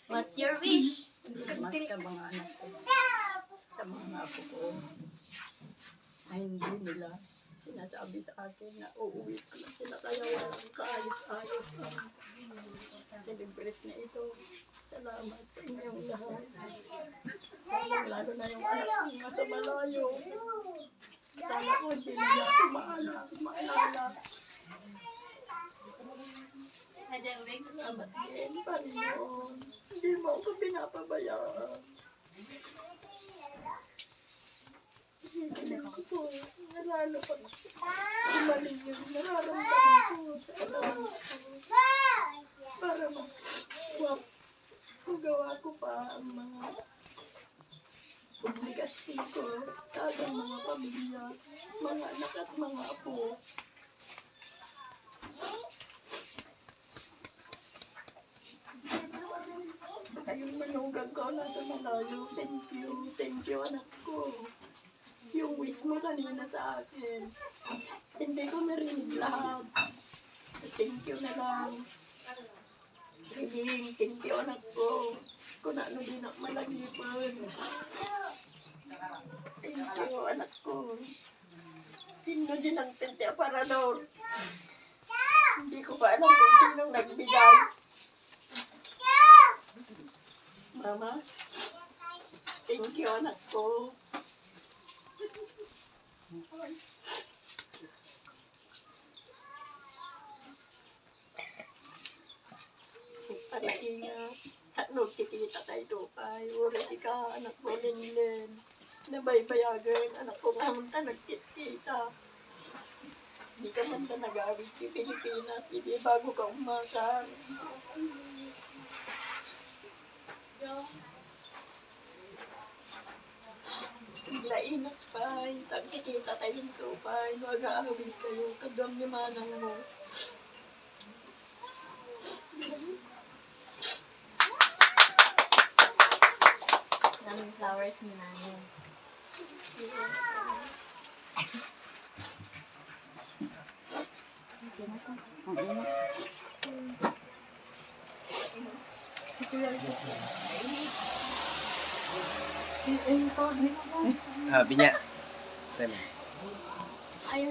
What's your wish? Salamat sa mga anak ko. Sa mga apo ko. Ay hindi nila sinasabi sa akin na uuwi ko na sila kaya walang kaayos-ayos ang celebrate na ito. Salamat sa inyong lahat. Lalo na yung anak ko nasa malayo. Sana ko hindi nila maalala. Salamat din, Panginoon. Hindi mo ako pinapabayaan. Hindi ko po, nalalo pa umaling yung nararamdaman ko sa alam ko. Para magawa ko pa ang mga obligasyon ko sa ating mga pamilya, mga anak at mga apo. Kayong manugang ko nasa malayo. Thank you anak ko. Yung wish mo kanina sa akin, hindi ko narinig lahat. Thank you na lang. Thank you anak ko. Kung ano din ako malagipan. Thank you anak ko. Sino din ang tente aparador? Hindi ko pa alam kung sinong nagbigay. Mama, thank you anak ko. Parikinga, tatlong kikita tayo dupay. Uri ka anak ko Linlin. Nabaybayagan, anak ko nga munta nagkita. Hindi ka man na nag-awit sa Pilipinas. Hindi bago ka umakar. Lainat pa, tagkikita tayo dito pa, mag-aawin kayo, kadam ni manang mo. Daming flowers ni nanay. Binya. Tema.